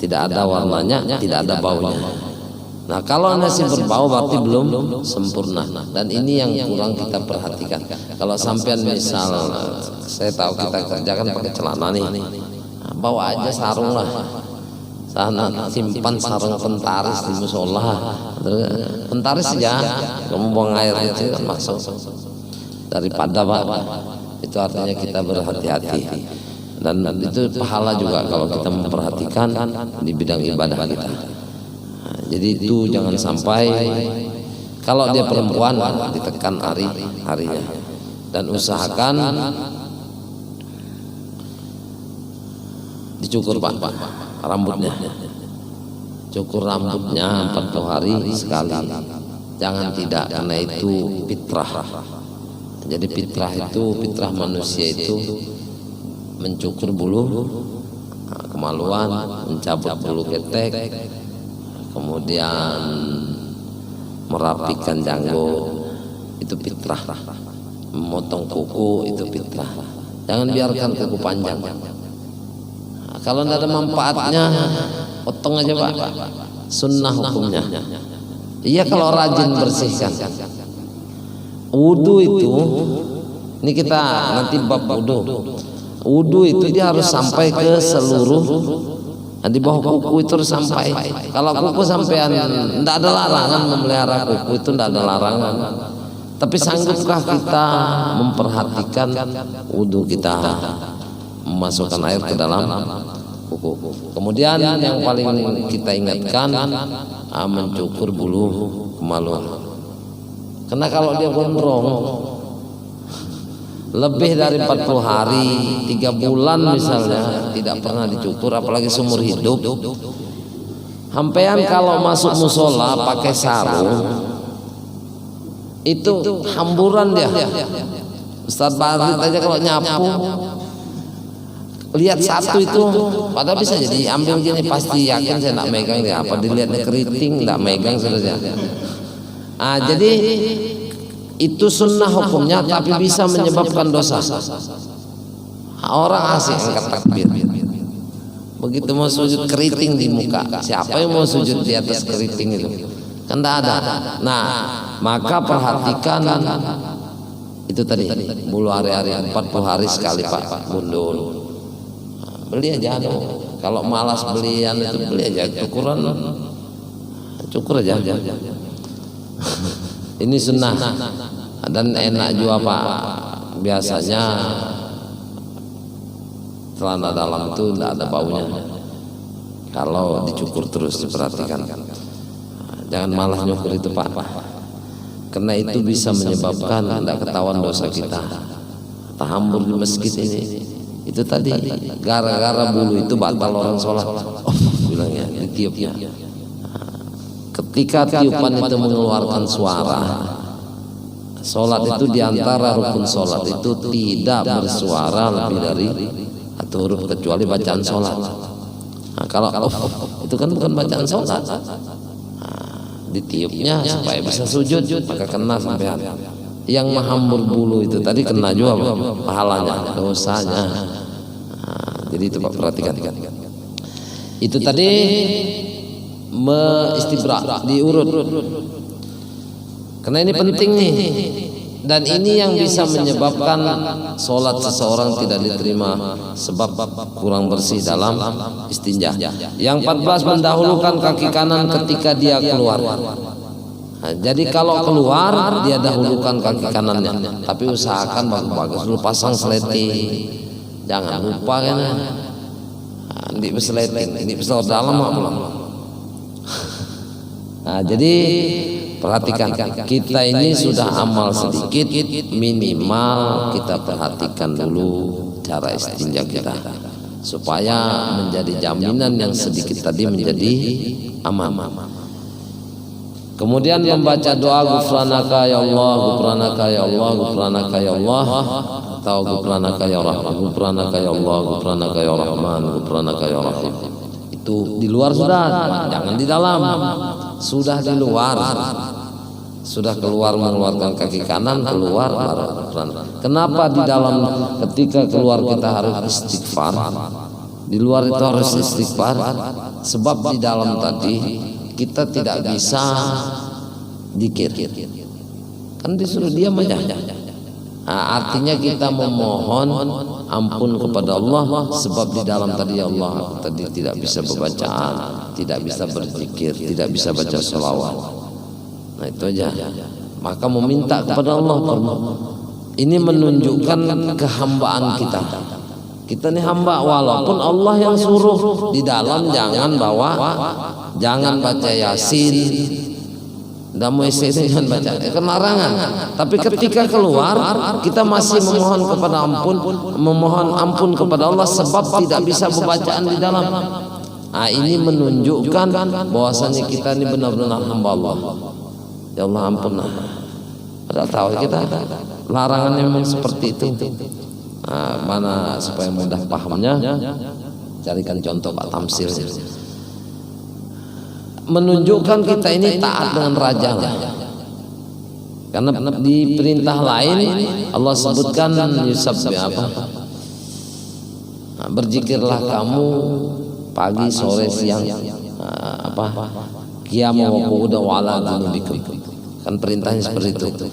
[SPEAKER 1] tidak ada warnanya, tidak ada baunya. Nah, kalau nasi berbau berarti belum sempurna, dan ini yang kurang kita perhatikan. Kalau sampean misal, saya tahu kita kerjakan pakai celana nih, nah, bawa aja sarung lah, sana simpan sarung pentaris di musola, pentaris ya, kamu buang air itu kan masuk daripada Pak, itu artinya kita berhati-hati, dan itu pahala juga kalau kita memperhatikan di bidang ibadah kita. Jadi itu jangan sampai, kalau dia perempuan ditekan harinya, dan usahakan dicukur Pak rambutnya, cukur rambutnya 40 hari sekali, jangan tidak, karena itu fitrah. Jadi fitrah itu, fitrah manusia itu mencukur bulu kemaluan, mencabut bulu ketek, kemudian merapikan janggut, itu fitrah. Memotong kuku itu fitrah. Jangan biarkan kuku panjang. Nah, kalau tidak ada manfaatnya, potong aja Pak. Sunnah hukumnya. Iya kalau rajin bersihkan. Wudu itu, ini kita nanti bab wudu. Wudu itu dia harus sampai ke seluruh, di bawah kuku itu harus sampai. Kalau kuku sampean, tidak ada larangan memelihara kuku, itu tidak ada larangan. Tapi sanggupkah kita memperhatikan wudu kita, memasukkan air ke dalam kuku? Kemudian yang paling kita ingatkan, mencukur bulu kemaluan. Karena kalau dia gondrong lebih dari 40 hari, 3 bulan misalnya tidak pernah dicukur, apalagi seumur hidup, sampean kalau masuk musola pakai sarung itu hamburan dia. Ustaz Barit aja kalau nyapu lihat satu itu, padahal bisa jadi ambil gini, pasti yakin saya nak megang dia, apa dilihatnya keriting, tidak megang saudara. Jadi itu sunnah hukumnya, tapi bisa menyebabkan dosa. Orang asik angkat takbir, begitu mau sujud keriting di muka. Siapa yang mau sujud di atas keriting itu? Kan tidak ada. Nah, maka perhatikan itu tadi, bulu hari-hari 40 hari sekali Pak mundur. Beli aja, kalau malas belian itu beli aja, cukur aja. Ini sunnah dan enak juga Pak. Biasanya celana dalam itu tidak ada baunya kalau dicukur terus, diperhatikan. Jangan malas nyukur itu Pak, karena itu bisa menyebabkan tidak ketahuan dosa kita. Tahambur di masjid ini, itu tadi gara-gara bulu itu batal orang sholat. Bilangnya ditiupnya. Ketika tiupan itu mengeluarkan suara, sholat itu diantara rukun sholat itu tidak bersuara lebih dari satu huruf kecuali bacaan sholat. Nah, kalau itu kan bukan bacaan sholat. Ditiupnya supaya bisa sujud, maka kena sampean. Yang menghambur bulu itu tadi kena juga pahalanya, dosanya. Jadi itu Pak perhatikan. Itu tadi istibra, diurut. Karena ini penting nih, dan ini yang bisa menyebabkan sholat seseorang tidak diterima sebab kurang bersih dalam istinja. Yang 14, mendahulukan kaki kanan ketika dia keluar. Nah, jadi kalau keluar dia dahulukan kaki kanannya, tapi usahakan bagus-bagus dulu pasang seleti. Jangan lupa kan, di besleting, di besar dalam apa? Nah, jadi perhatikan, kita ini sudah amal sedikit, minimal kita perhatikan dulu cara istinja kita supaya menjadi jaminan yang sedikit tadi menjadi aman. Kemudian membaca doa ghufranaka ya Allah, ghufranaka ya Allah, ghufranaka ya Allah, atau ghufranaka ya Rahman, ghufranaka ya Allah, ghufranaka ya Rahman, ghufranaka ya Rahim. Itu di luar sudah, jangan di dalam. Sudah di luar. Sudah keluar mengeluarkan kaki kanan, keluar kenapa di dalam ketika keluar kita harus istighfar, di luar itu harus istighfar? Sebab di dalam tadi kita tidak bisa zikir, kan disuruh diam aja. Artinya kita memohon ampun kepada Allah, sebab di dalam tadi ya Allah aku tadi tidak bisa berbacaan, tidak bisa berzikir, tidak bisa baca sholawat. Nah itu aja. Maka meminta kepada Allah. Ini menunjukkan kehambaan kita. Kita ini hamba, walaupun Allah yang suruh di dalam jangan baca Yasin. Dan jangan baca, kan larangan. Tapi ketika keluar kita masih memohon ampun kepada Allah sebab tidak bisa berbacaan di dalam. Nah, ini menunjukkan bahwasanya kita ini benar-benar hamba Allah. Ya Allah ampunlah. Padahal tahu kita larangannya memang seperti itu. Nah, mana supaya mudah pahamnya? Carikan contoh Pak Tamsil. Menunjukkan kita ini taat dengan raja. Karena di perintah lain Allah sebutkan berzikirlah kamu pagi, sore, siang, qiyamu wa qu'udan wa ala junubikum. Kan perintahnya seperti itu.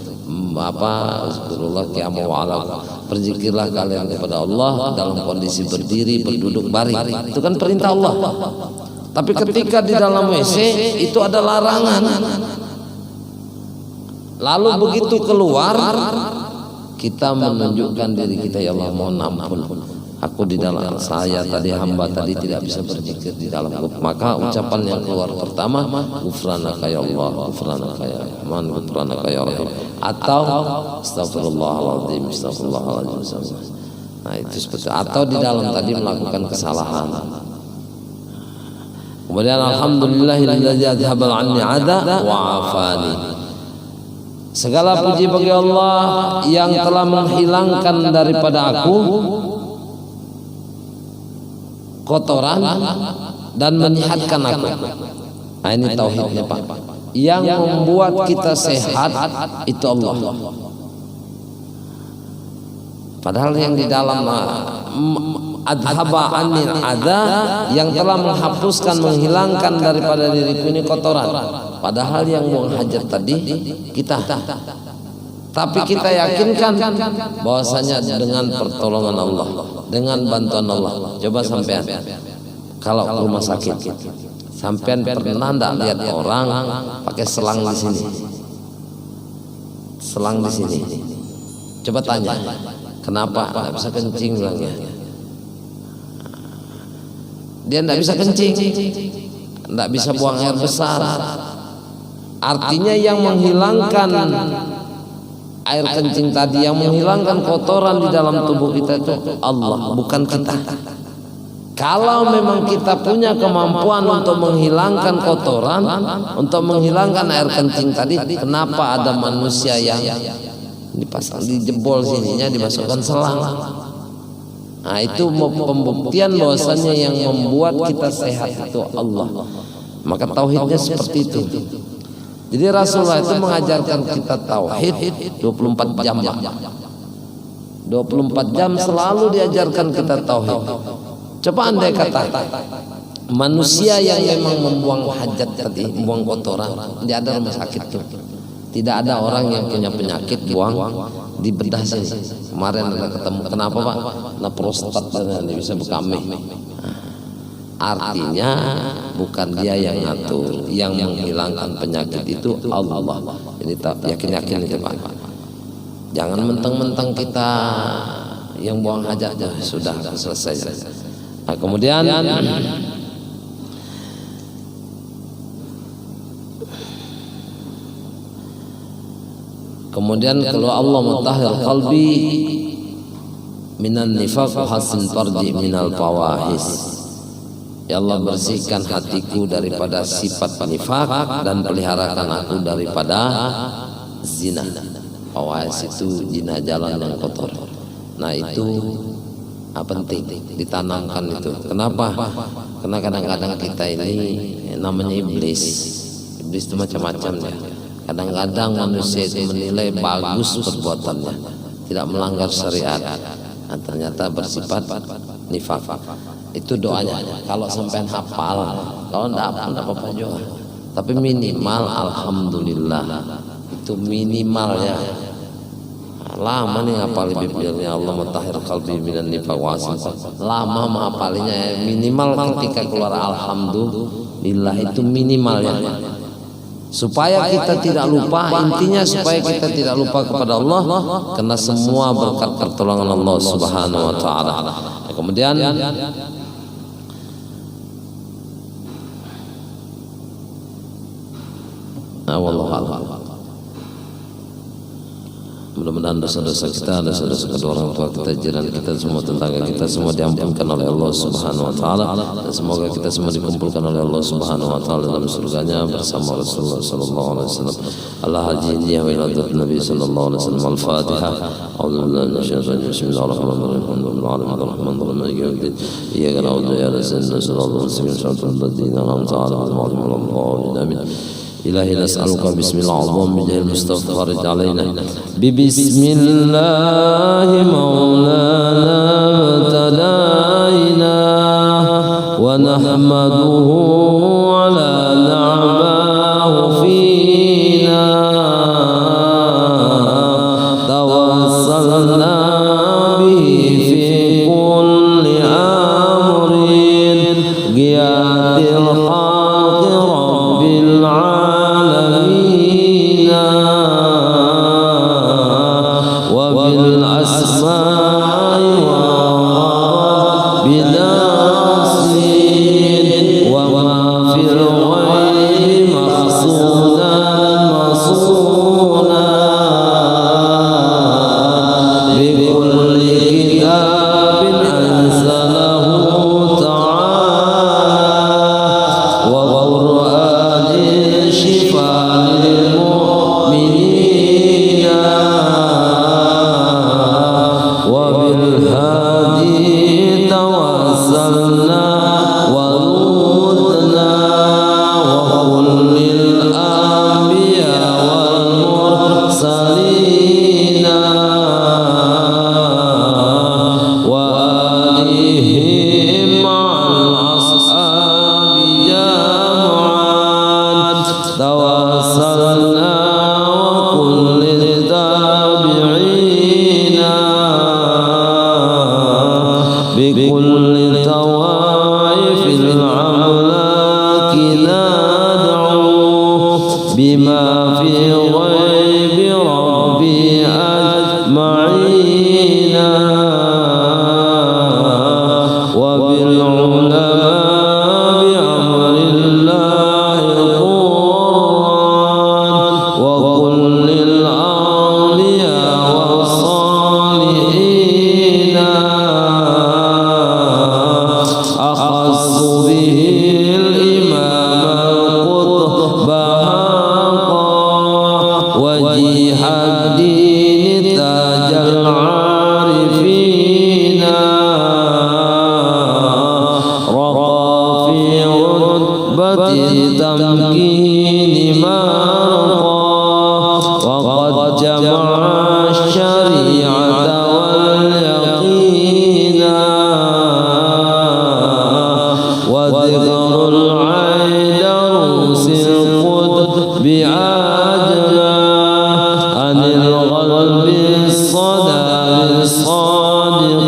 [SPEAKER 1] Zikrullah qiyamu wa ala. Berzikirlah kalian kepada Allah dalam kondisi berdiri, berduduk, baring. Itu kan perintah Allah. Tapi ketika di dalam WC itu ada larangan. Lalu begitu keluar kita menunjukkan diri kita, ya Allah mohon ampun. Aku di dalam saya tadi hamba tadi tidak bisa berzikir di dalam. Maka ucapan yang keluar pertama ghufranaka ya Allah, ghufranaka ya Rahman, ghufranaka ya Rahim, atau astagfirullahaladzim, astagfirullahaladzim. Nah itu seperti, atau di dalam tadi melakukan kesalahan. Kemudian alhamdulillahilladzi adhabal anni ada wa afani. Segala puji bagi Allah yang telah menghilangkan daripada aku kotoran dan menyehatkan aku. Nah ini tauhidnya Pak. Yang membuat kita sehat itu Allah. Padahal yang di dalam adhaba anil ada, yang telah menghapuskan, menghilangkan daripada diriku ini kotoran. Padahal yang buang hajat tadi kita. Tapi kita yakinkan bahwasanya dengan pertolongan Allah, dengan bantuan Allah. Coba sampean kalau ke rumah sakit, sampean pernah enggak lihat orang pakai selang di sini? Selang di sini. Coba tanya, kenapa enggak bisa kencing bilangnya? Dia enggak bisa kencing, enggak bisa buang air besar. Artinya yang menghilangkan air kencing tadi, yang menghilangkan kotoran di dalam tubuh kita itu Allah, bukan kita. Kalau memang kita punya kemampuan untuk menghilangkan kotoran, untuk menghilangkan air kencing tadi, kenapa ada manusia yang dipasang, dijebol sininya, dimasukkan selang? Nah itu pembuktian bahwasanya yang membuat kita sehat itu Allah. Maka tauhidnya seperti itu. Jadi Rasulullah itu mengajarkan kita tauhid 24 jam. 24 jam selalu diajarkan kita tauhid. Coba andai kata manusia yang memang membuang hajat tadi, membuang kotoran, tidak ada rumah sakit tuh. Tidak ada orang yang punya penyakit buang di bedah sini. Kemarin ada ketemu, kenapa Pak? Nah prostat dan bisa berkamih. Artinya bukan dia yang ngatur, yang menghilangkan penyakit itu Allah. Jadi yakin itu Pak. Jangan mentang-mentang kita yang buang hajat sudah selesai. Nah, kemudian kalau Allah mutahhir qalbi minan nifaq hasin farji minal fawahis. Ya Allah, bersihkan hatiku daripada sifat nifak dan peliharakan aku daripada zina. Awas itu zina jalan yang kotor. Nah itu penting ditanamkan itu. Kenapa? Karena kadang-kadang kita ini namanya iblis. Iblis itu macam-macam ya. Kadang-kadang manusia itu menilai bagus perbuatannya, tidak melanggar syariat. Nah, ternyata bersifat nifak. Itu doanya. Kalau sampai hafal, kalau tidak apa-apa juga. Tapi minimal alhamdulillah. Itu minimal ya. Lama nih ngapal bibirnya Allah mutahhir qalbi minan nifaq wasin. Lama menghafalinya ya. Minimal ketika keluar alhamdulillah itu minimal ya. Supaya kita tidak lupa, intinya supaya kita tidak lupa kepada Allah, karena semua berkat pertolongan Allah Subhanahu wa taala. Kemudian wallahu a'lam. Mudah-mudahan dosa-dosa kita, dosa-dosa kedua orang tua kita, jiran kita, semua tetangga kita semua diampunkan oleh Allah Subhanahu wa taala, dan semoga kita semua dikumpulkan oleh Allah Subhanahu wa taala dalam surganya bersama Rasulullah sallallahu alaihi wasallam. Al-hajiyah wa iladatu Nabi sallallahu alaihi wasallam. Al-Fatihah. A'udzubillahi minasyaitonir rajim. Bismillahirrahmanirrahim. Alhamdulillahirrahmanirrahim. Maliki yaumiddin. Iyyaka na'budu wa iyyaka nasta'in. Shiratal mustaqim. Shiratal ladzina an'amta 'alaihim ghairil maghdubi 'alaihim. إلهي نسألك بسم العظام بجاه المصطفى فرج علينا ببسم الله مولانا ابتدينا ونحمده على نعمه فينا توسلنا به في كل أمر قياد الحق رب العالمين وبالأسماء بناصر وما في الغيب مقصودا مصونا بكل كتاب أنزله تعالى وقرآن شفاء للمؤمنين وبالهادي توسلنا ونودنا وكل الأنبياء والمرسلين وآلهم مع الأصحاب جمعا توسلنا وكل التابعين بكل طوائف الأملاك ندعو بما في غيب ربي أجمعين وبالعلماء بأمر الله القرآن وكل الأولياء والصالحين أخص به الإمام القطب حقا وجيه الدين تاج العارفين رقى في رتبة التمكين مرقى وقد جمع الشريعة واليقين وذكر العيد روس القطب عجبا عن الغلب الصدى للصادقين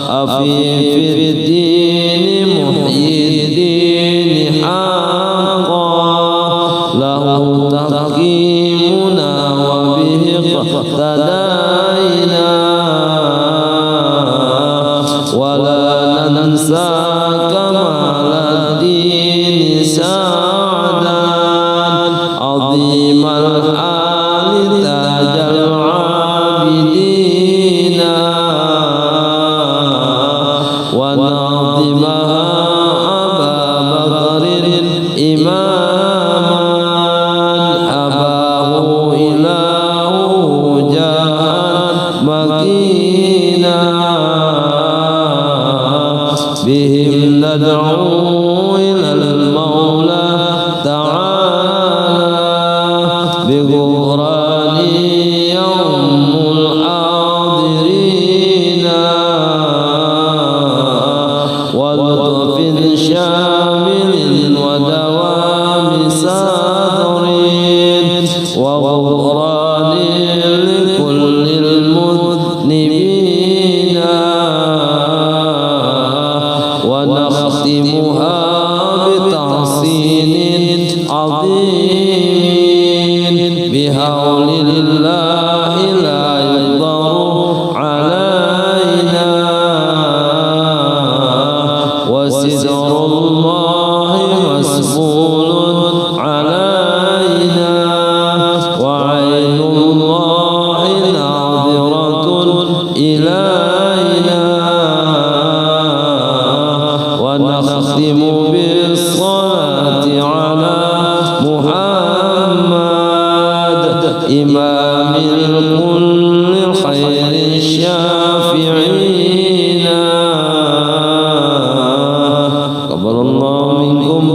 [SPEAKER 1] أفي في الدين محيي الدين حقا له تقييمنا وبه اقتدينا ولا ننسى كمال الدين سعدا عظيم الحال تاج العابدين ونظمها أبا بكر إماما أباه إله جاء مكينا بهم ندعو إلى المولى تعالى بغفران يوم الحاضرين ولطف شامل ودوام ساطر وغفران لكل المذنبين ونختمها بتحسين عظيم بحول الله لا يضر علينا وستر الله مسؤول علينا وعين الله ناظرة إلينا ونختم بالصلاة على محمد إمام الكل خير الشافعين قبل الله منكم